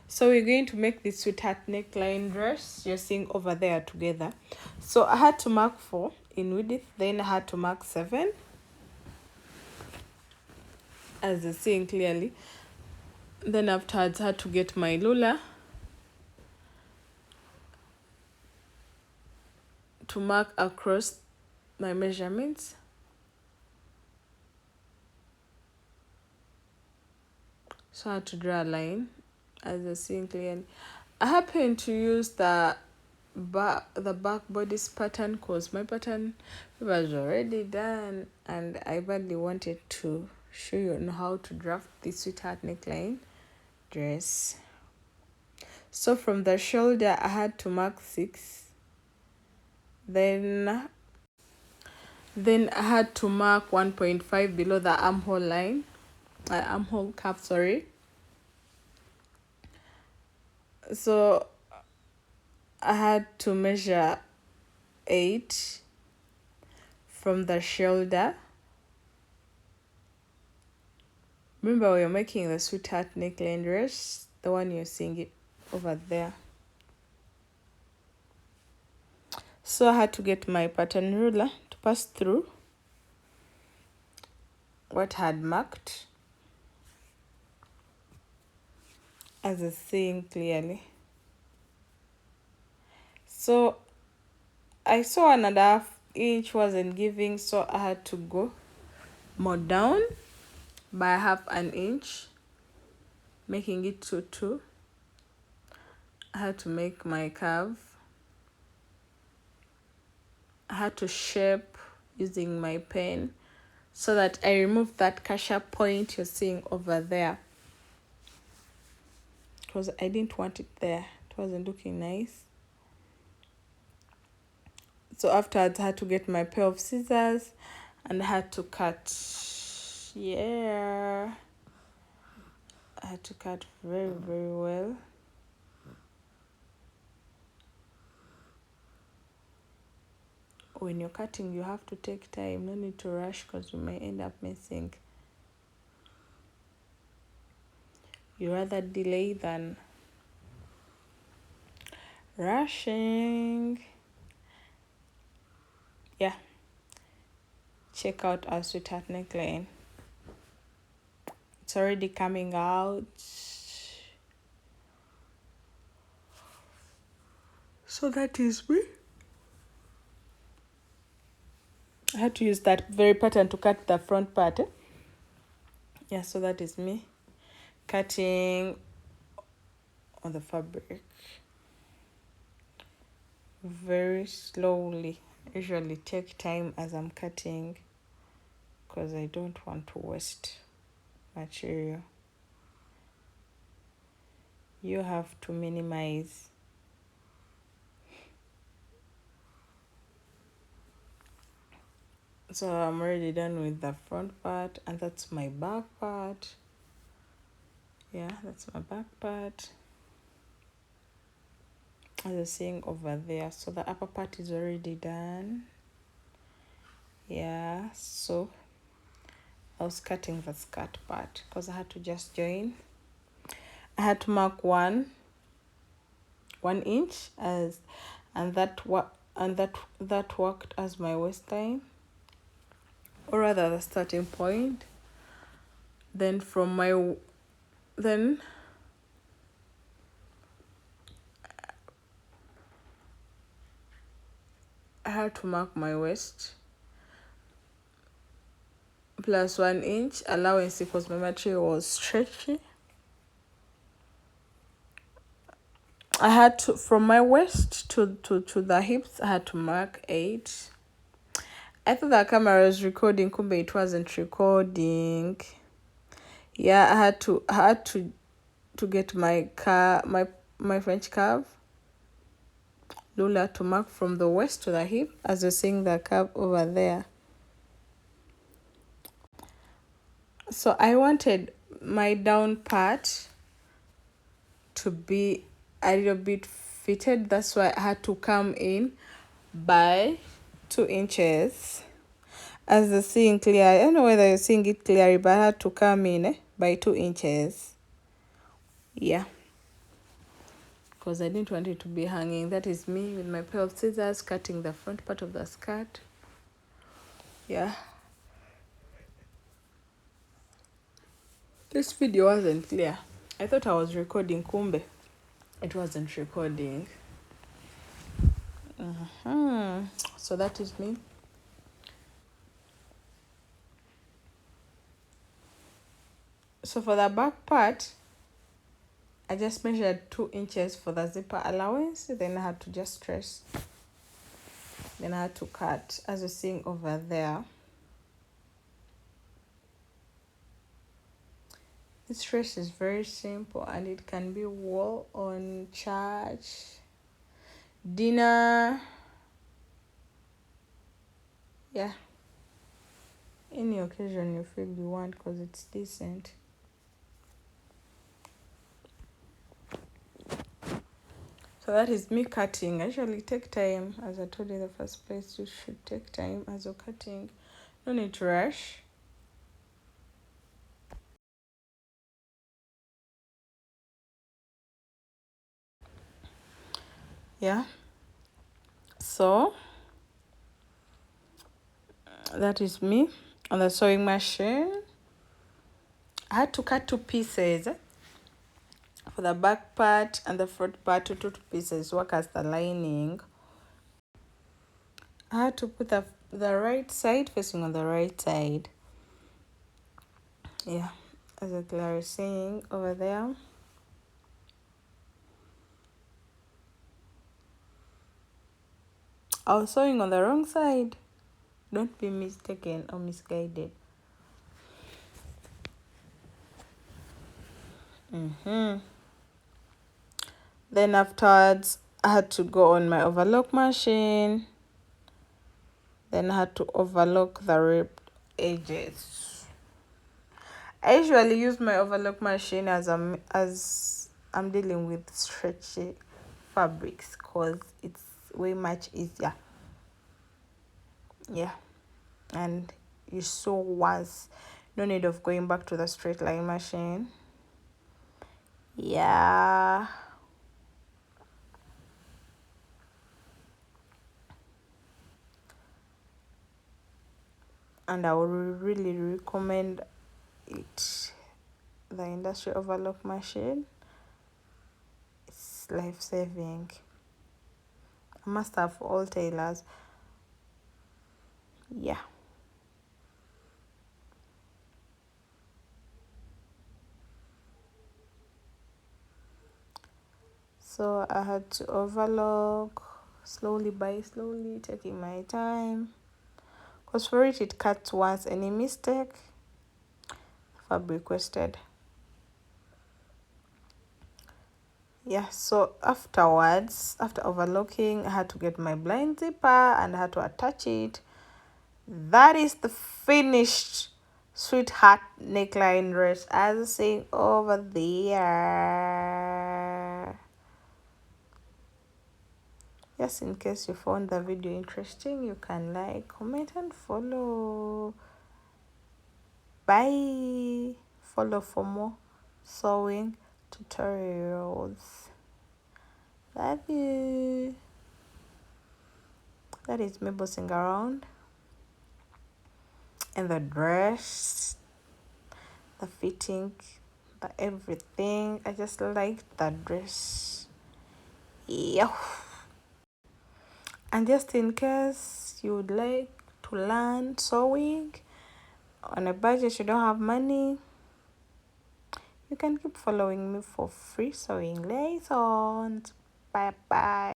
So we're going to make this sweetheart neckline dress you're seeing over there together. So I had to mark 4 in width, then I had to mark 7, as you're seeing clearly. Then afterwards I had to get my ruler to mark across my measurements. So I had to draw a line, as you're seeing clearly. I happen to use the back bodice pattern because my pattern was already done, and I badly wanted to show you on how to draft this sweetheart neckline dress. So from the shoulder I had to mark 6, then I had to mark 1.5 below the armhole line, armhole cuff, sorry. So I had to measure 8 from the shoulder. Remember, we're making the sweetheart neckline dress, the one you're seeing it over there. So I had to get my pattern ruler to pass through what I had marked, as you're seeing clearly. So I saw another half inch wasn't giving, so I had to go more down by half an inch, making it to 2. I had to make my curve. I had to shape using my pen so that I remove that kasha point you're seeing over there, because I didn't want it there. It wasn't looking nice. So afterwards I had to get my pair of scissors and I had to cut. Yeah, I had to cut very, very well. When you're cutting, you have to take time. No need to rush, because you may end up messing. You rather delay than rushing. Yeah, check out our sweetheart neckline. It's already coming out. So that is me. I had to use that very pattern to cut the front part. Yeah, so that is me cutting on the fabric very slowly. I usually take time as I'm cutting because I don't want to waste material. You have to minimize. So I'm already done with the front part, and that's my back part. Yeah, that's my back part, as you're seeing over there. So the upper part is already done. Yeah, so I was cutting the skirt part because I had to just join. I had to mark 1 inch as, and that worked as my waistline, or rather the starting point. Then I had to mark my waist plus 1 inch allowance because my material was stretchy. I had to, from my waist to the hips, I had to mark 8. I thought the camera was recording, kumbe it wasn't recording. Yeah, I had to get my French curve ruler to mark from the waist to the hip, as you're seeing the curve over there. So I wanted my down part to be a little bit fitted. That's why I had to come in by 2 inches. As you're seeing clear, I don't know whether you're seeing it clearly, but I had to come in by 2 inches. Yeah. because I didn't want it to be hanging. That is me with my pair of scissors cutting the front part of the skirt. Yeah. This video wasn't clear. I thought I was recording, kumbe it wasn't recording. So that is me. So for the back part, I just measured 2 inches for the zipper allowance. Then I had to just trace. Then I had to cut, as you're seeing over there. This dress is very simple and it can be worn on church, dinner, yeah, any occasion you feel you want, because it's decent. So that is me cutting. I usually take time. As I told you in the first place, you should take time as you're cutting. No need to rush. Yeah. So that is me on the sewing machine. I had to cut 2 pieces for the back part and the front part, 2 pieces work as the lining. I had to put the right side facing on the right side. Yeah, as Clara is saying over there. I was sewing on the wrong side. Don't be mistaken or misguided. Then afterwards, I had to go on my overlock machine. Then I had to overlock the ripped edges. I usually use my overlock machine as I'm dealing with stretchy fabrics, because it's way much easier. Yeah, and you sew once, no need of going back to the straight line machine. Yeah. And I would really recommend it, the industry overlock machine. It's life-saving. I must have for all tailors. Yeah. So I had to overlock slowly by slowly, taking my time, because for it cuts once. Any mistake, fabric wasted. Yeah, so afterwards, after overlocking, I had to get my blind zipper and I had to attach it. That is the finished sweetheart neckline dress, as seen over there. Just in case you found the video interesting, you can like, comment and follow. Bye. Follow for more sewing tutorials. Love you. That is me bossing around. And the dress, the fitting, the everything. I just like that dress. Yeah. And just in case you would like to learn sewing on a budget, you don't have money, you can keep following me for free sewing lessons. Bye bye.